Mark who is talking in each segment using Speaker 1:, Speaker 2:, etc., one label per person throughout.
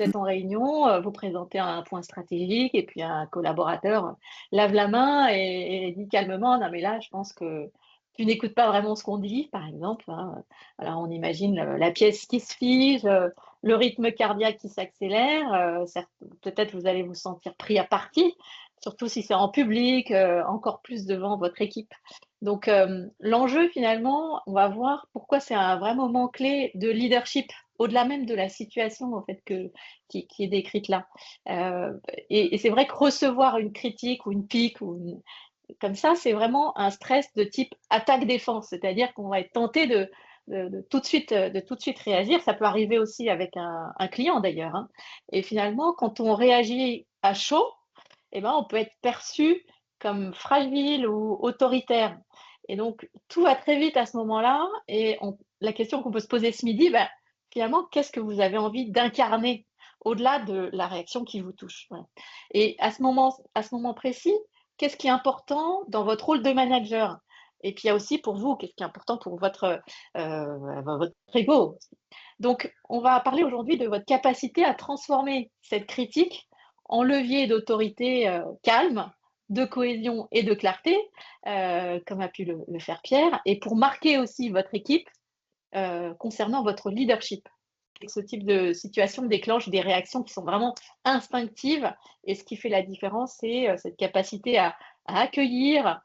Speaker 1: êtes en réunion, vous présentez un point stratégique et puis un collaborateur lave la main et dit calmement: «Non mais là, je pense que tu n'écoutes pas vraiment ce qu'on dit», par exemple, hein. Alors on imagine, la pièce qui se fige, le rythme cardiaque qui s'accélère, certes peut-être vous allez vous sentir pris à partie, surtout si c'est en public, encore plus devant votre équipe. Donc, l'enjeu finalement, on va voir pourquoi c'est un vrai moment clé de leadership, au-delà même de la situation en fait qui est décrite là. Et c'est vrai que recevoir une critique ou une pique ou une comme ça, c'est vraiment un stress de type attaque-défense, c'est-à-dire qu'on va être tenté de tout de suite réagir. Ça peut arriver aussi avec un client d'ailleurs, hein. Et finalement, quand on réagit à chaud, eh ben, on peut être perçu comme fragile ou autoritaire. Et donc, tout va très vite à ce moment-là. Et la question qu'on peut se poser ce midi, ben, finalement, qu'est-ce que vous avez envie d'incarner au-delà de la réaction qui vous touche? Voilà. Et à ce moment précis, qu'est-ce qui est important dans votre rôle de manager? Et puis il y a aussi pour vous, qu'est-ce qui est important pour votre ego? Donc, on va parler aujourd'hui de votre capacité à transformer cette critique en levier d'autorité, calme, de cohésion et de clarté, comme a pu le faire Pierre, et pour marquer aussi votre équipe, concernant votre leadership. Et ce type de situation déclenche des réactions qui sont vraiment instinctives et ce qui fait la différence, c'est, cette capacité à accueillir,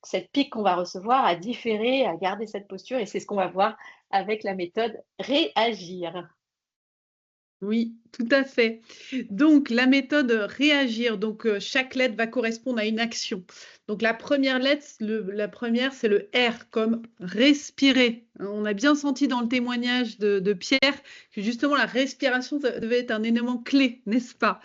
Speaker 1: cette pique qu'on va recevoir, à différer, à garder cette posture et c'est ce qu'on va voir avec la méthode réagir.
Speaker 2: Oui, tout à fait. Donc la méthode, réagir, donc chaque lettre va correspondre à une action. Donc la première lettre, la première, c'est le R comme respirer. Hein, on a bien senti dans le témoignage de Pierre que justement la respiration, ça devait être un élément clé, n'est-ce pas?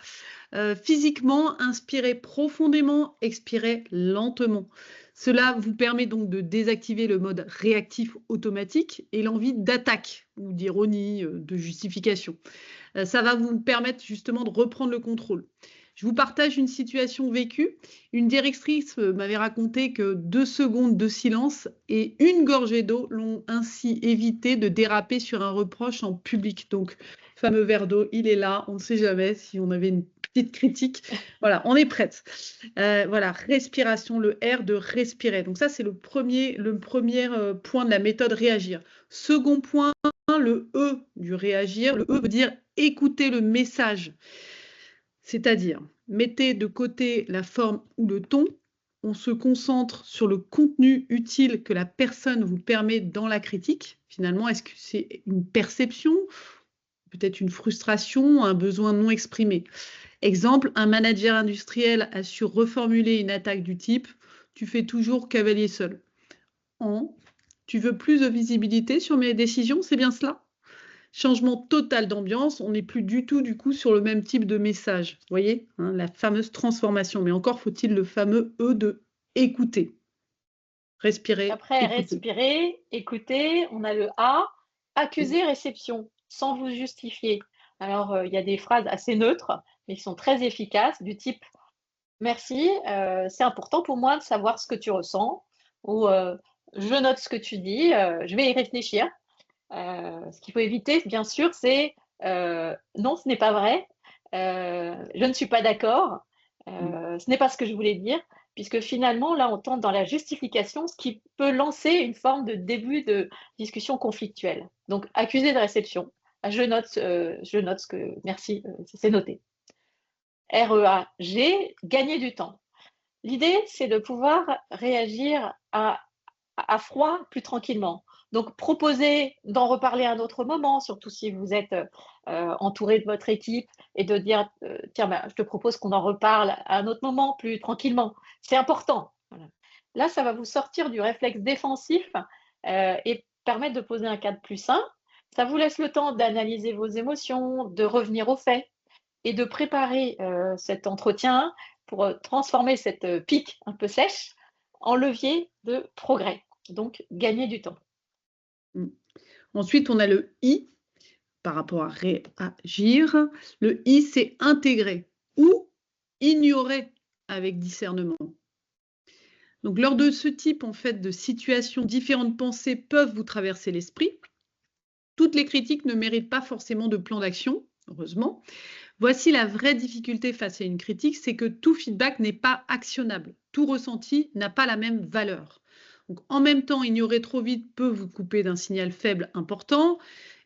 Speaker 2: Physiquement, inspirez profondément, expirez lentement. Cela vous permet donc de désactiver le mode réactif automatique et l'envie d'attaque ou d'ironie, de justification. Ça va vous permettre justement de reprendre le contrôle. Je vous partage une situation vécue. Une directrice m'avait raconté que 2 secondes de silence et une gorgée d'eau l'ont ainsi évité de déraper sur un reproche en public. Donc, fameux verre d'eau, il est là. On ne sait jamais si on avait une petite critique. Voilà, on est prête. Voilà, respiration, le R de respirer. Donc ça, c'est le premier point de la méthode réagir. Second point, le E du réagir. Le E veut dire écouter le message. C'est-à-dire, mettez de côté la forme ou le ton, on se concentre sur le contenu utile que la personne vous permet dans la critique. Finalement, est-ce que c'est une perception, peut-être une frustration, un besoin non exprimé? Exemple, un manager industriel a su reformuler une attaque du type: tu fais toujours cavalier seul. En tu veux plus de visibilité sur mes décisions, c'est bien cela? Changement total d'ambiance, on n'est plus du tout, du coup, sur le même type de message. Vous voyez, hein, la fameuse transformation. Mais encore faut-il le fameux E de écouter. Respirer,
Speaker 1: Après
Speaker 2: écouter.
Speaker 1: respirer, écouter, on a le A, accuser réception, sans vous justifier. Alors, il y a des phrases assez neutres, mais qui sont très efficaces du type: «Merci, c'est important pour moi de savoir ce que tu ressens» ou «Je note ce que tu dis, je vais y réfléchir». Ce qu'il faut éviter, bien sûr, c'est, «Non, ce n'est pas vrai», «Je ne suis pas d'accord»,
Speaker 2: Mmh.
Speaker 1: «Ce n'est pas ce que je voulais dire», puisque finalement, là, on tombe dans la justification, ce qui peut lancer une forme de début de discussion conflictuelle. Donc accusé de réception: «Ah, je note ce que merci, c'est noté». REAG, gagner du temps. L'idée, c'est de pouvoir réagir à froid plus tranquillement. Donc proposer d'en reparler à un autre moment, surtout si vous êtes, entouré de votre équipe et de dire, «Tiens, bah, je te propose qu'on en reparle à un autre moment, plus tranquillement». C'est important, voilà. Là, ça va vous sortir du réflexe défensif, et permettre de poser un cadre plus sain. Ça vous laisse le temps d'analyser vos émotions, de revenir aux faits et de préparer, cet entretien pour, transformer cette, pique un peu sèche en levier de progrès, donc gagner du temps.
Speaker 2: Mmh. Ensuite, on a le I par rapport à réagir. Le I, c'est intégrer ou ignorer avec discernement. Donc, lors de ce type, en fait, de situation, différentes pensées peuvent vous traverser l'esprit. Toutes les critiques ne méritent pas forcément de plan d'action. heureusement. Voici la vraie difficulté face à une critique, c'est que tout feedback n'est pas actionnable. Tout ressenti n'a pas la même valeur. Donc, en même temps, ignorer trop vite peut vous couper d'un signal faible important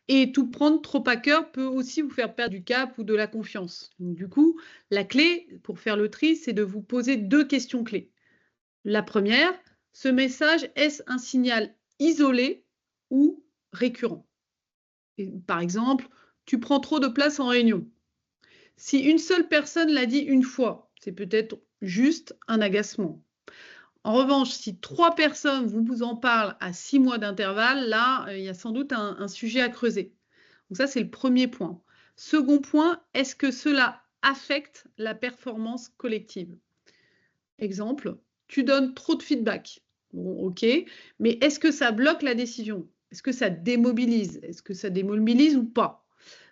Speaker 2: et tout prendre trop à cœur peut aussi vous faire perdre du cap ou de la confiance. Donc, du coup, la clé pour faire le tri, c'est de vous poser 2 questions clés. La première, ce message, est-ce un signal isolé ou récurrent? Et, par exemple, tu prends trop de place en réunion. Si une seule personne l'a dit une fois, c'est peut-être juste un agacement. En revanche, si 3 personnes vous en parlent à 6 mois d'intervalle, là, il y a sans doute un sujet à creuser. Donc ça, c'est le premier point. Second point, est-ce que cela affecte la performance collective? Exemple, tu donnes trop de feedback. Bon, ok, mais est-ce que ça bloque la décision? Est-ce que ça démobilise? Est-ce que ça démobilise ou pas?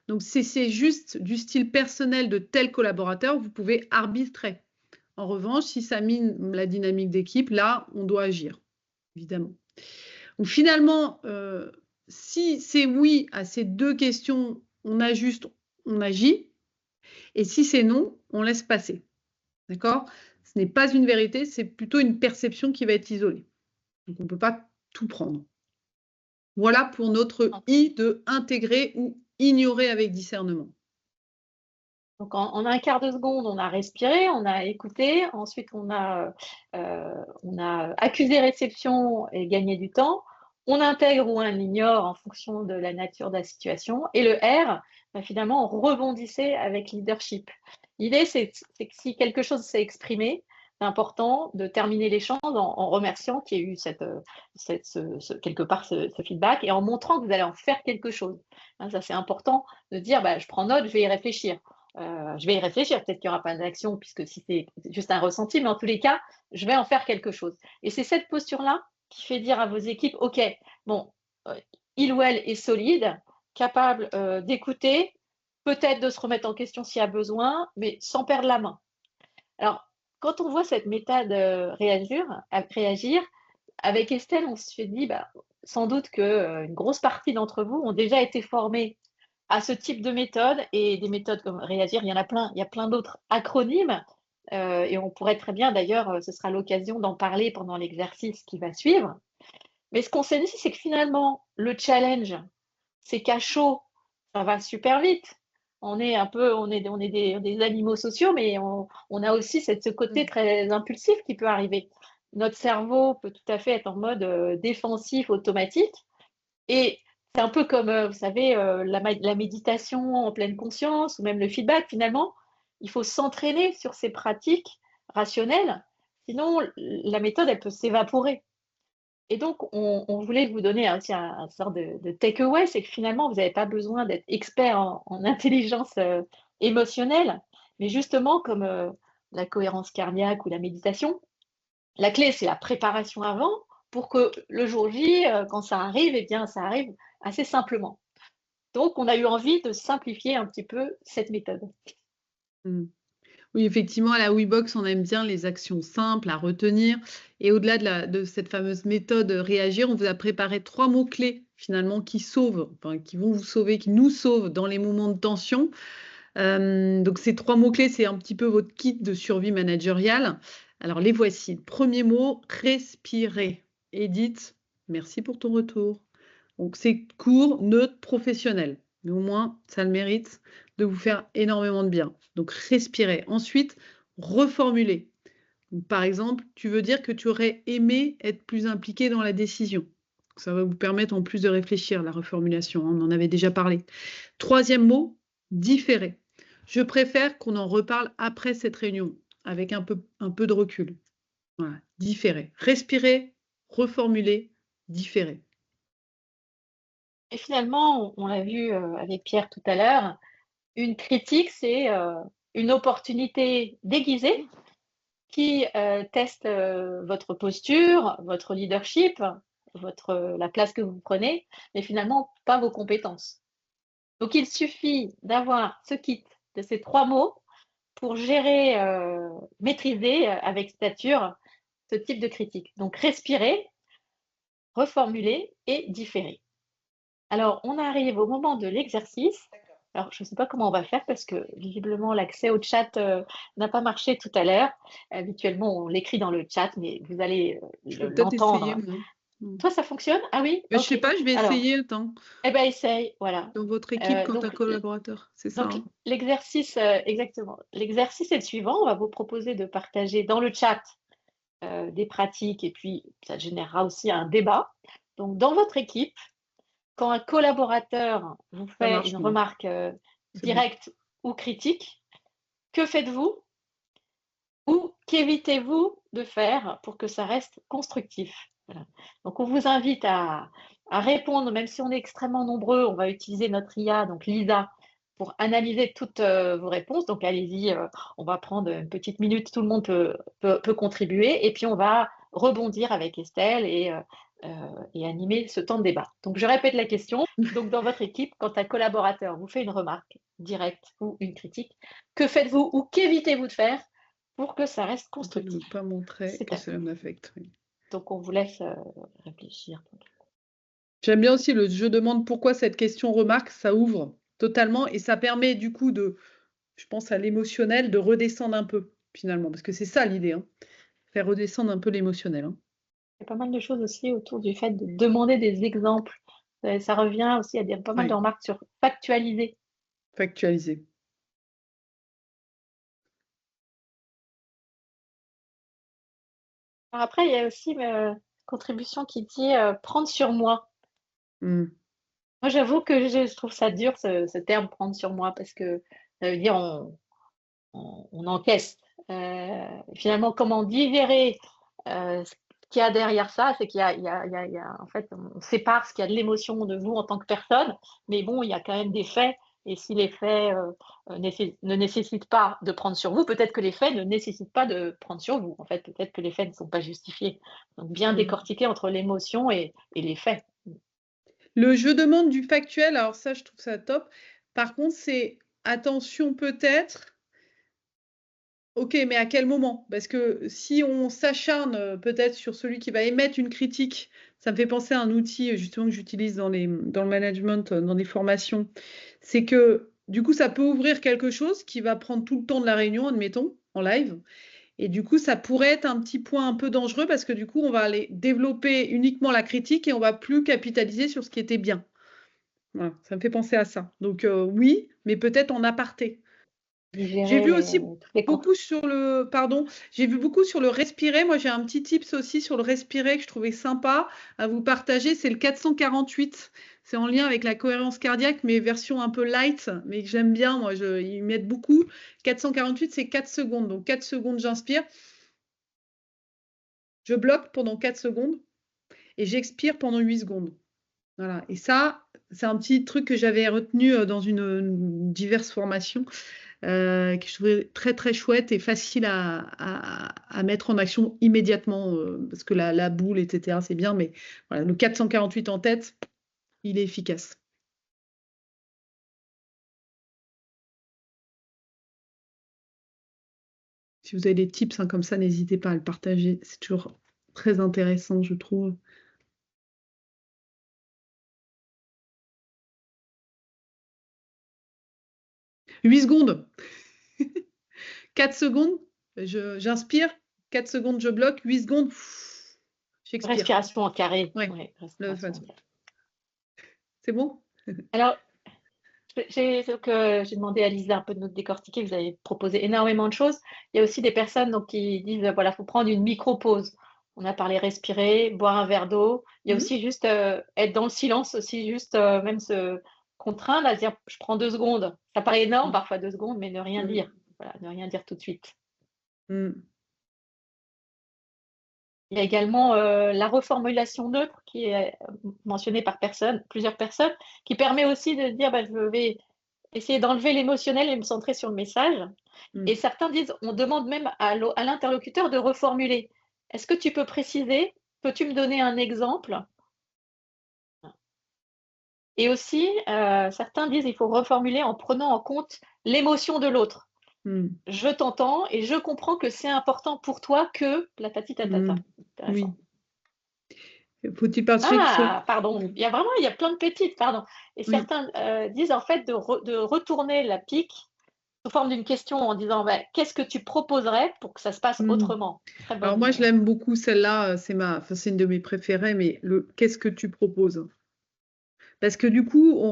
Speaker 2: Donc, si c'est juste du style personnel de tel collaborateur, vous pouvez arbitrer. En revanche, si ça mine la dynamique d'équipe, là, on doit agir, évidemment. Donc, finalement, si c'est oui à ces 2 questions, on ajuste, on agit. Et si c'est non, on laisse passer. D'accord? Ce n'est pas une vérité, c'est plutôt une perception qui va être isolée. Donc, on ne peut pas tout prendre. Voilà pour notre I de intégrer ou ignorer avec discernement.
Speaker 1: Donc, en un quart de seconde, on a respiré, on a écouté, ensuite on a accusé réception et gagné du temps. On intègre ou on ignore en fonction de la nature de la situation. Et le R, finalement, on rebondissait avec leadership. L'idée, c'est que si quelque chose s'est exprimé, c'est important de terminer l'échange en remerciant qu'il y ait eu quelque part ce feedback et en montrant que vous allez en faire quelque chose. Hein, ça, c'est important de dire, je prends note, je vais y réfléchir. Je vais y réfléchir, peut-être qu'il n'y aura pas d'action puisque si c'est juste un ressenti, mais en tous les cas, je vais en faire quelque chose. Et c'est cette posture-là qui fait dire à vos équipes, OK, bon, il ou elle est solide, capable d'écouter, peut-être de se remettre en question s'il y a besoin, mais sans perdre la main. Alors, quand on voit cette méthode réagir, avec Estelle, on se dit, sans doute qu'une grosse partie d'entre vous ont déjà été formés à ce type de méthode et des méthodes comme réagir, il y a plein d'autres acronymes et on pourrait très bien d'ailleurs, ce sera l'occasion d'en parler pendant l'exercice qui va suivre. Mais ce qu'on s'est dit, c'est que finalement, le challenge, c'est qu'à chaud, ça va super vite. On est des animaux sociaux, mais on a aussi ce côté très impulsif qui peut arriver. Notre cerveau peut tout à fait être en mode défensif, automatique. Et c'est un peu comme, vous savez, la méditation en pleine conscience ou même le feedback, finalement. Il faut s'entraîner sur ces pratiques rationnelles, sinon la méthode, elle peut s'évaporer. Et donc, on voulait vous donner aussi un sorte de take-away, c'est que finalement, vous n'avez pas besoin d'être expert en intelligence émotionnelle, mais justement, comme la cohérence cardiaque ou la méditation, la clé, c'est la préparation avant pour que le jour J, quand ça arrive, eh bien, ça arrive assez simplement. Donc, on a eu envie de simplifier un petit peu cette méthode.
Speaker 2: Mmh. Oui, effectivement, à la WeBox, on aime bien les actions simples à retenir. Et au-delà de cette fameuse méthode réagir, on vous a préparé 3 mots-clés finalement qui sauvent, enfin, qui vont vous sauver, qui nous sauvent dans les moments de tension. Donc ces 3 mots-clés, c'est un petit peu votre kit de survie managériale. Alors les voici. Premier mot, respirer. Edith, merci pour ton retour. Donc c'est court, neutre, professionnel. Mais au moins, ça le mérite de vous faire énormément de bien. Donc respirez. Ensuite, reformuler. Donc, par exemple, tu veux dire que tu aurais aimé être plus impliqué dans la décision. Ça va vous permettre en plus de réfléchir, la reformulation, hein, on en avait déjà parlé. Troisième mot, différer. Je préfère qu'on en reparle après cette réunion, avec un peu de recul. Voilà, différer. Respirer, reformuler, différer.
Speaker 1: Et finalement, on l'a vu avec Pierre tout à l'heure, une critique, c'est une opportunité déguisée qui teste votre posture, votre leadership, la place que vous prenez, mais finalement pas vos compétences. Donc il suffit d'avoir ce kit de ces 3 mots pour gérer, maîtriser avec stature ce type de critique. Donc respirer, reformuler et différer. Alors on arrive au moment de l'exercice. Alors, je ne sais pas comment on va faire parce que visiblement, l'accès au chat n'a pas marché tout à l'heure. Habituellement, on l'écrit dans le chat, mais vous allez
Speaker 2: Je peux peut-être essayer,
Speaker 1: l'entendre.
Speaker 2: moi. Mm.
Speaker 1: Toi, ça fonctionne? Ah oui?
Speaker 2: Mais je sais
Speaker 1: Ok.
Speaker 2: pas, je vais
Speaker 1: Alors,
Speaker 2: essayer, attends.
Speaker 1: eh ben, essaye, voilà.
Speaker 2: Dans votre équipe, quand un
Speaker 1: Donc,
Speaker 2: collaborateur, c'est ça,
Speaker 1: donc
Speaker 2: hein?
Speaker 1: l'exercice, exactement. L'exercice est le suivant. On va vous proposer de partager dans le chat des pratiques et puis ça générera aussi un débat. Donc, dans votre équipe, quand un collaborateur vous
Speaker 2: Ça
Speaker 1: fait
Speaker 2: marche,
Speaker 1: une
Speaker 2: moi.
Speaker 1: remarque
Speaker 2: C'est bon.
Speaker 1: directe ou critique, que faites-vous ou qu'évitez-vous de faire pour que ça reste constructif? Voilà. Donc, on vous invite à répondre, même si on est extrêmement nombreux, on va utiliser notre IA, donc Lisa, pour analyser toutes vos réponses. Donc, allez-y, on va prendre une petite minute, tout le monde peut contribuer, et puis on va rebondir avec Estelle et animer ce temps de débat. Donc, je répète la question. Donc, dans votre équipe, quand un collaborateur vous fait une remarque directe ou une critique, que faites-vous ou qu'évitez-vous de faire pour que ça reste
Speaker 2: De ne
Speaker 1: constructif?
Speaker 2: pas montrer
Speaker 1: C'est
Speaker 2: que
Speaker 1: à vous.
Speaker 2: cela m'affecte. Oui.
Speaker 1: Donc, on vous laisse réfléchir.
Speaker 2: J'aime bien aussi le je demande pourquoi cette question remarque, ça ouvre totalement et ça permet du coup de, je pense à l'émotionnel, de redescendre un peu finalement, parce que c'est ça l'idée, hein, faire redescendre un peu l'émotionnel, hein.
Speaker 1: Il y a pas mal de choses aussi autour du fait de demander des exemples. Ça revient aussi à dire pas mal de
Speaker 2: Oui,
Speaker 1: remarques sur factualiser.
Speaker 2: factualiser.
Speaker 1: Alors après, il y a aussi une contribution qui dit prendre sur moi.
Speaker 2: Mm.
Speaker 1: Moi, j'avoue que je trouve ça dur, ce terme prendre sur moi, parce que ça veut dire on encaisse. Finalement, comment digérer ce qu'il y a derrière ça, c'est qu'il y a, en fait, on sépare ce qu'il y a de l'émotion de vous en tant que personne, mais bon, il y a quand même des faits, et si les faits ne nécessitent pas de prendre sur vous, peut-être que les faits ne nécessitent pas de prendre sur vous. En fait, peut-être que les faits ne sont pas justifiés. Donc, bien
Speaker 2: Mm.
Speaker 1: décortiquer entre l'émotion et les faits.
Speaker 2: Le je demande du factuel, alors ça, je trouve ça top. Par contre, c'est attention peut-être. OK, mais à quel moment? Parce que si on s'acharne, peut-être sur celui qui va émettre une critique, ça me fait penser à un outil, justement que j'utilise dans le management, dans les formations. C'est que, du coup, ça peut ouvrir quelque chose qui va prendre tout le temps de la réunion, admettons, en live et du coup, ça pourrait être un petit point un peu dangereux parce que, du coup, on va aller développer uniquement la critique et on va plus capitaliser sur ce qui était bien. Voilà, ça me fait penser à ça. Donc, oui, mais peut-être en aparté. J'ai
Speaker 1: Digérer
Speaker 2: vu aussi
Speaker 1: toutes les
Speaker 2: beaucoup sur le pardon, j'ai vu beaucoup sur le respirer. Moi, j'ai un petit tips aussi sur le respirer que je trouvais sympa à vous partager, c'est le 448. C'est en lien avec la cohérence cardiaque, mais version un peu light, mais que j'aime bien. Moi, ils m'aident beaucoup. 448, c'est 4 secondes. Donc 4 secondes, j'inspire. Je bloque pendant 4 secondes et j'expire pendant 8 secondes. Voilà. Et ça, c'est un petit truc que j'avais retenu dans une diverse formation. Que je trouvais très très chouette et facile à mettre en action immédiatement, parce que la boule, etc., c'est bien, mais voilà, le 448 en tête, il est efficace. Si vous avez des tips hein, comme ça, n'hésitez pas à le partager. C'est toujours très intéressant, je trouve. 8 secondes. 4 secondes, j'inspire. 4 secondes, je bloque. 8 secondes, j'expire.
Speaker 1: respiration en carré.
Speaker 2: Ouais,
Speaker 1: Ouais, respiration en carré.
Speaker 2: c'est bon?
Speaker 1: Alors, j'ai demandé à Lisa un peu de nous décortiquer. Vous avez proposé énormément de choses. Il y a aussi des personnes donc, qui disent voilà, il faut prendre une micro-pause. On a parlé respirer, boire un verre d'eau. Il y a
Speaker 2: Mhm.
Speaker 1: aussi juste être dans le silence, aussi juste même se contraindre à dire je prends 2 secondes. Ça paraît énorme parfois 2 secondes, mais ne rien
Speaker 2: Mhm.
Speaker 1: dire. Voilà, ne rien dire tout de suite.
Speaker 2: Mhm.
Speaker 1: Il y a également la reformulation neutre qui est mentionnée par plusieurs personnes, qui permet aussi de dire bah, je vais essayer d'enlever l'émotionnel et me centrer sur le message. Et
Speaker 2: Mhm.
Speaker 1: certains disent, on demande même à l'interlocuteur de reformuler. Est-ce que tu peux préciser? Peux-tu me donner un exemple? Et aussi, certains disent, il faut reformuler en prenant en compte l'émotion de l'autre.
Speaker 2: Mhm.
Speaker 1: Je t'entends et je comprends que c'est important pour toi que la tati tatata.
Speaker 2: Mhm. Oui.
Speaker 1: Intéressant.
Speaker 2: Faut-il partir que ce...
Speaker 1: Ah, pardon. Il y a plein de petites, pardon. Et
Speaker 2: Oui.
Speaker 1: certains disent en fait de retourner la pique sous forme d'une question en disant bah, qu'est-ce que tu proposerais pour que ça se passe
Speaker 2: Hmm.
Speaker 1: autrement? Très
Speaker 2: Alors moi,
Speaker 1: bonne.
Speaker 2: je l'aime beaucoup, celle-là, enfin, c'est une de mes préférées, mais qu'est-ce que tu proposes? Parce que du coup, on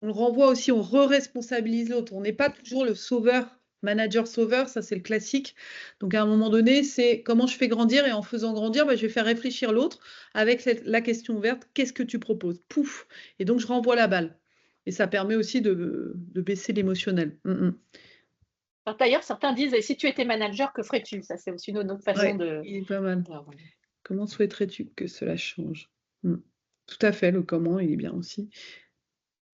Speaker 2: le renvoie aussi, on re-responsabilise l'autre. On n'est pas toujours le sauveur, manager-sauveur, ça c'est le classique. Donc à un moment donné, c'est comment je fais grandir et en faisant grandir, bah, je vais faire réfléchir l'autre avec la question ouverte, qu'est-ce que tu proposes? Pouf! Et donc je renvoie la balle. Et ça permet aussi de baisser l'émotionnel.
Speaker 1: Alors, d'ailleurs, certains disent et si tu étais manager, que ferais-tu? Ça, c'est aussi une autre façon
Speaker 2: Ouais,
Speaker 1: de.
Speaker 2: il est pas mal.
Speaker 1: Alors,
Speaker 2: Comment souhaiterais-tu que cela change? Mm. Tout à fait, le comment, il est bien aussi.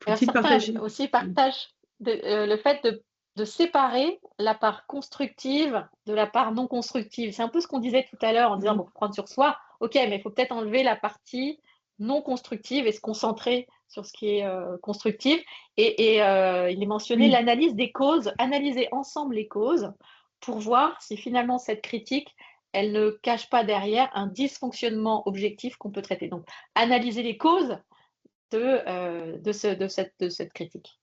Speaker 1: alors,
Speaker 2: Faut-il
Speaker 1: certains
Speaker 2: partager?
Speaker 1: aussi partagent le fait de séparer la part constructive de la part non constructive. C'est un peu ce qu'on disait tout à l'heure en disant,
Speaker 2: Mm.
Speaker 1: bon, faut prendre sur soi, ok, mais il faut peut-être enlever la partie non constructive et se concentrer sur ce qui est constructif. Il est mentionné
Speaker 2: Oui.
Speaker 1: l'analyse des causes, analyser ensemble les causes pour voir si finalement cette critique, elle ne cache pas derrière un dysfonctionnement objectif qu'on peut traiter. Donc, analyser les causes de cette critique.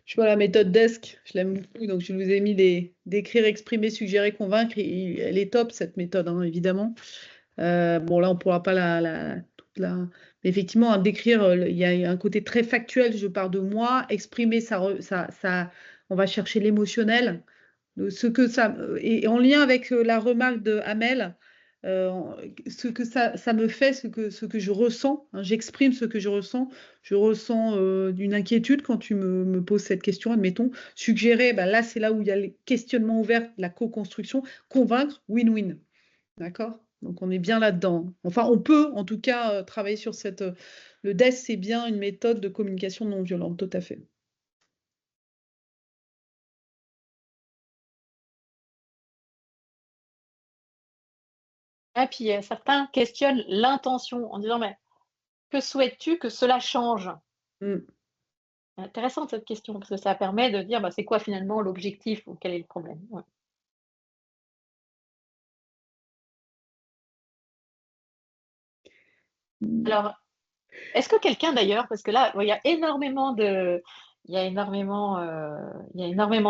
Speaker 2: Je vois la méthode DESC, je l'aime beaucoup, donc je vous ai mis d'écrire, exprimer, suggérer, convaincre. Elle est top cette méthode, hein, évidemment. Bon, là, on ne pourra pas mais effectivement, hein, d'écrire, il y a un côté très factuel, je pars de moi, exprimer, on va chercher l'émotionnel. Ce que ça, et en lien avec la remarque de Hamel, euh, ce que ça me fait, ce que je ressens, hein, j'exprime ce que je ressens d'une inquiétude quand tu me poses cette question, admettons, suggérer, ben là c'est là où il y a les questionnements ouverts, la co-construction, convaincre, win-win, d'accord? Donc on est bien là-dedans. Enfin, on peut en tout cas travailler sur cette... le DES, c'est bien une méthode de communication non violente, tout à fait.
Speaker 1: Et puis certains questionnent l'intention en disant mais que souhaites-tu que cela change?
Speaker 2: Mm.
Speaker 1: Intéressante cette question parce que ça permet de dire bah, c'est quoi finalement l'objectif ou quel est le problème. Ouais. Alors, est-ce que quelqu'un d'ailleurs, parce que là, il y a énormément de, il y a énormément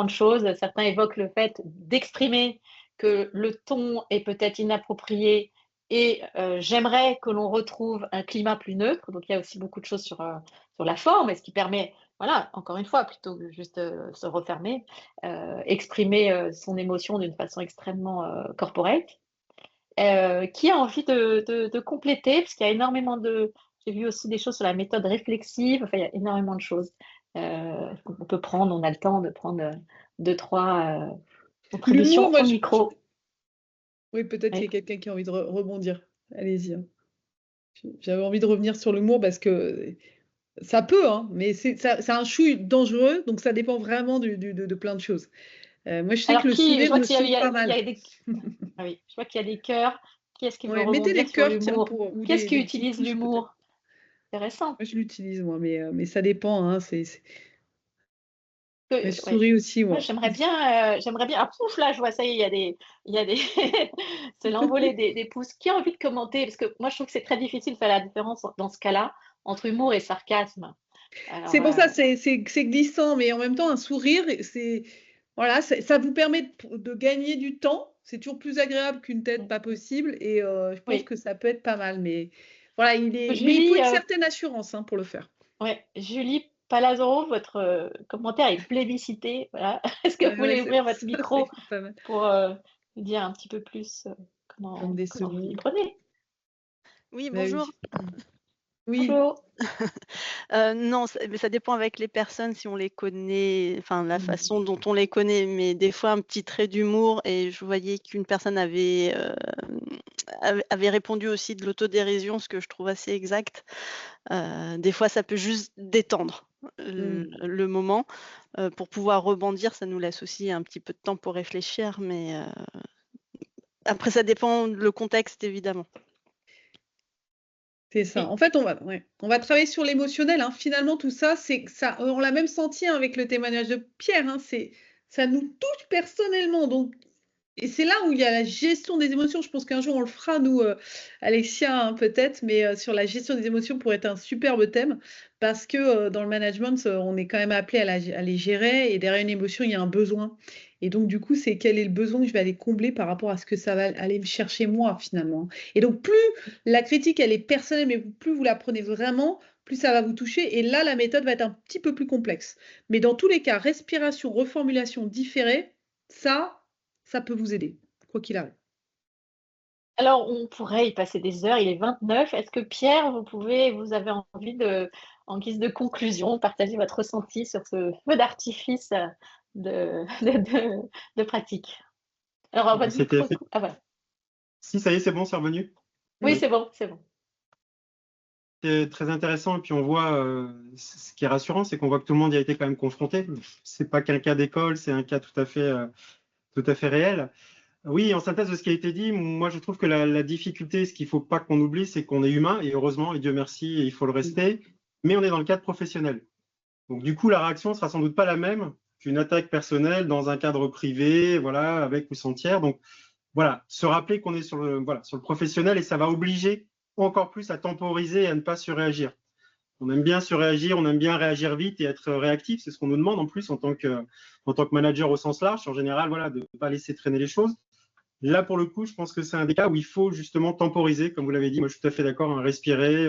Speaker 1: de choses. Certains évoquent le fait d'exprimer que le ton est peut-être inapproprié et j'aimerais que l'on retrouve un climat plus neutre. Donc, il y a aussi beaucoup de choses sur la forme et ce qui permet, voilà, encore une fois, plutôt que juste se refermer, exprimer son émotion d'une façon extrêmement corporate. Qui a envie de compléter, parce qu'il y a énormément de... J'ai vu aussi des choses sur la méthode réflexive, enfin, il y a énormément de choses. On peut prendre, on a le temps de prendre deux, trois
Speaker 2: L'humour,
Speaker 1: contributions
Speaker 2: moi,
Speaker 1: au micro.
Speaker 2: oui, peut-être qu'il y
Speaker 1: Oui.
Speaker 2: a quelqu'un qui a envie de rebondir. Allez-y, hein. J'avais envie de revenir sur l'humour parce que ça peut, hein, mais c'est un chouille dangereux, donc ça dépend vraiment de plein de choses. Moi, je sais que
Speaker 1: Alors,
Speaker 2: le
Speaker 1: je
Speaker 2: sourire
Speaker 1: vois
Speaker 2: me
Speaker 1: qu'il y a,
Speaker 2: sauve pas
Speaker 1: il y
Speaker 2: mal.
Speaker 1: a des... Ah oui, je vois qu'il y a des cœurs. Qui est-ce qui veut
Speaker 2: Ouais, mettez
Speaker 1: rebondir
Speaker 2: des
Speaker 1: sur
Speaker 2: cœurs, tiens,
Speaker 1: l'humour?
Speaker 2: ou
Speaker 1: Qui est-ce qui
Speaker 2: des petits
Speaker 1: utilise
Speaker 2: pouces peut-être.
Speaker 1: l'humour? Intéressant.
Speaker 2: Moi, je l'utilise, moi, mais ça dépend, hein, mais je
Speaker 1: Ouais.
Speaker 2: souris aussi,
Speaker 1: Moi,
Speaker 2: moi.
Speaker 1: j'aimerais bien. Ah, pouf, là, je vois ça, il y a des, c'est l'envolée des pouces. Qui a envie de commenter? Parce que moi, je trouve que c'est très difficile de faire la différence dans ce cas-là entre humour et sarcasme. Alors,
Speaker 2: C'est pour ça, c'est glissant, mais en même temps, un sourire, voilà, ça vous permet de gagner du temps. C'est toujours plus agréable qu'une tête pas possible, et je pense
Speaker 1: oui.
Speaker 2: que ça peut être pas mal. Mais voilà, mais il faut
Speaker 1: Julie,
Speaker 2: une certaine assurance hein, pour le faire.
Speaker 1: ouais, Julie Palazzo, votre commentaire est plébiscité. Voilà. Est-ce que vous
Speaker 2: Ouais,
Speaker 1: voulez ouvrir votre
Speaker 2: ça, c'est
Speaker 1: micro
Speaker 2: pas mal.
Speaker 1: pour nous dire un petit peu plus
Speaker 2: Comme des
Speaker 1: comment vous y
Speaker 2: secondes.
Speaker 1: prenez?
Speaker 3: Oui,
Speaker 2: Bah
Speaker 3: bonjour.
Speaker 2: oui. Oui.
Speaker 1: Bonjour.
Speaker 3: Non, mais ça dépend avec les personnes, si on les connaît, enfin la
Speaker 2: Mm.
Speaker 3: façon dont on les connaît, mais des fois un petit trait d'humour et je voyais qu'une personne avait répondu aussi de l'autodérision, ce que je trouve assez exact. Des fois, ça peut juste détendre
Speaker 2: Mm.
Speaker 3: le moment. Pour pouvoir rebondir, ça nous laisse aussi un petit peu de temps pour réfléchir, mais après ça dépend le contexte évidemment.
Speaker 2: C'est ça.
Speaker 1: Et
Speaker 2: En fait, on va travailler sur l'émotionnel, hein. Finalement, tout ça, c'est ça. On l'a même senti hein, avec le témoignage de Pierre. Hein, ça nous touche personnellement. Donc, Et c'est là où il y a la gestion des émotions. Je pense qu'un jour, on le fera, nous, Alexia, hein, peut-être, mais sur la gestion des émotions pourrait être un superbe thème parce que dans le management, on est quand même appelé à les gérer et derrière une émotion, il y a un besoin. Et donc, du coup, c'est quel est le besoin que je vais aller combler par rapport à ce que ça va aller me chercher moi, finalement. Et donc, plus la critique, elle est personnelle, mais plus vous la prenez vraiment, plus ça va vous toucher. Et là, la méthode va être un petit peu plus complexe. Mais dans tous les cas, respiration, reformulation, différé, ça peut vous aider, quoi qu'il arrive.
Speaker 1: Alors, on pourrait y passer des heures, il est 29. Est-ce que Pierre, vous avez envie en guise de conclusion, partager votre ressenti sur ce feu d'artifice de pratique? Alors, votre micro. Ah, voilà.
Speaker 4: Si, ça y est, c'est bon, c'est revenu.
Speaker 1: Oui, c'est bon, c'est bon.
Speaker 4: C'est très intéressant. Et puis, on voit, ce qui est rassurant, c'est qu'on voit que tout le monde y a été quand même confronté. C'est pas qu'un cas d'école, c'est un cas tout à fait réel. Oui, en synthèse de ce qui a été dit, moi je trouve que la difficulté, ce qu'il ne faut pas qu'on oublie, c'est qu'on est humain, et heureusement, et Dieu merci, et il faut le rester, mais on est dans le cadre professionnel. Donc du coup, la réaction sera sans doute pas la même qu'une attaque personnelle dans un cadre privé, voilà, avec ou sans tiers. Donc voilà, se rappeler qu'on est sur le professionnel, et ça va obliger encore plus à temporiser et à ne pas surréagir. On aime bien surréagir, on aime bien réagir vite et être réactif, c'est ce qu'on nous demande en plus en tant que manager au sens large, en général, voilà, de ne pas laisser traîner les choses. Là, pour le coup, je pense que c'est un des cas où il faut justement temporiser, comme vous l'avez dit. Moi, je suis tout à fait d'accord, hein, respirer,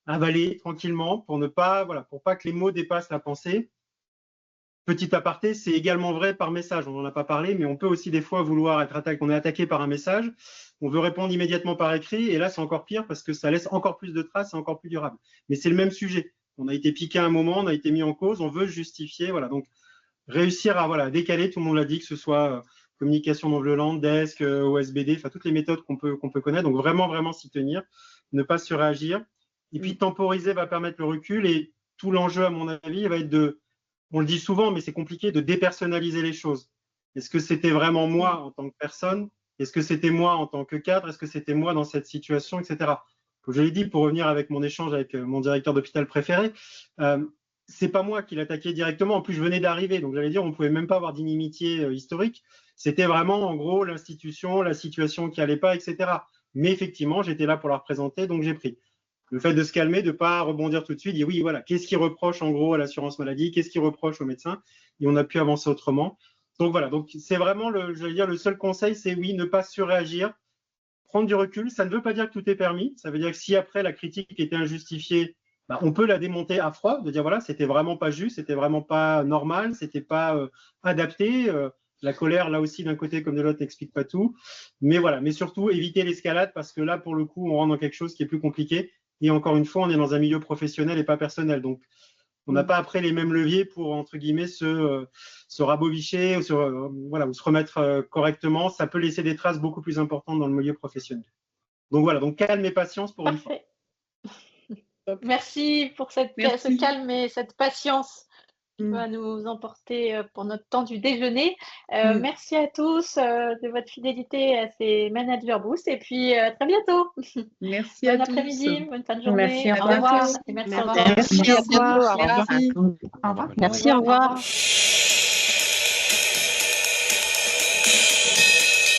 Speaker 4: avaler tranquillement pour pas que les mots dépassent la pensée. Petit aparté, c'est également vrai par message. On n'en a pas parlé, mais on peut aussi des fois vouloir être attaqué. On est attaqué par un message, on veut répondre immédiatement par écrit, et là, c'est encore pire parce que ça laisse encore plus de traces et encore plus durable. Mais c'est le même sujet. On a été piqué à un moment, on a été mis en cause, on veut justifier, voilà. Donc, réussir à décaler, tout le monde l'a dit, que ce soit communication non violente, DESC, OSBD, enfin toutes les méthodes qu'on peut connaître. Donc vraiment s'y tenir, ne pas surréagir. Et puis temporiser va permettre le recul, et tout l'enjeu, à mon avis, va être on le dit souvent, mais c'est compliqué, de dépersonnaliser les choses. Est-ce que c'était vraiment moi en tant que personne? Est-ce que c'était moi en tant que cadre? Est-ce que c'était moi dans cette situation, etc. Comme je l'ai dit, pour revenir avec mon échange avec mon directeur d'hôpital préféré, c'est pas moi qui l'attaquais directement. En plus, je venais d'arriver, donc j'allais dire, on pouvait même pas avoir d'inimitié historique. C'était vraiment, en gros, l'institution, la situation qui allait pas, etc. Mais effectivement, j'étais là pour la représenter, donc j'ai pris. Le fait de se calmer, de ne pas rebondir tout de suite, dire oui, voilà, qu'est-ce qui reproche en gros à l'assurance maladie, qu'est-ce qui reproche aux médecins, et on a pu avancer autrement. Donc voilà, donc c'est vraiment, le seul conseil, c'est oui, ne pas surréagir, prendre du recul. Ça ne veut pas dire que tout est permis, ça veut dire que si après la critique était injustifiée, on peut la démonter à froid, de dire voilà, c'était vraiment pas juste, c'était vraiment pas normal, c'était pas adapté. La colère, là aussi, d'un côté comme de l'autre, n'explique pas tout. Mais voilà, mais surtout éviter l'escalade, parce que là, pour le coup, on rentre dans quelque chose qui est plus compliqué. Et encore une fois, on est dans un milieu professionnel et pas personnel. Donc, on n'a pas après les mêmes leviers pour, entre guillemets, se rabobicher ou se remettre correctement. Ça peut laisser des traces beaucoup plus importantes dans le milieu professionnel. Donc voilà, donc calme et patience pour une fois.
Speaker 1: Merci pour ce calme et cette patience qui va nous emporter pour notre temps du déjeuner. Merci à tous de votre fidélité à ces Manager Boost, et puis à très bientôt.
Speaker 2: Merci à tous.
Speaker 1: Bon après-midi, bonne fin de journée.
Speaker 2: Merci,
Speaker 1: au revoir.
Speaker 2: Merci,
Speaker 1: au revoir.
Speaker 2: au revoir.
Speaker 1: Merci, au revoir. Merci, au revoir.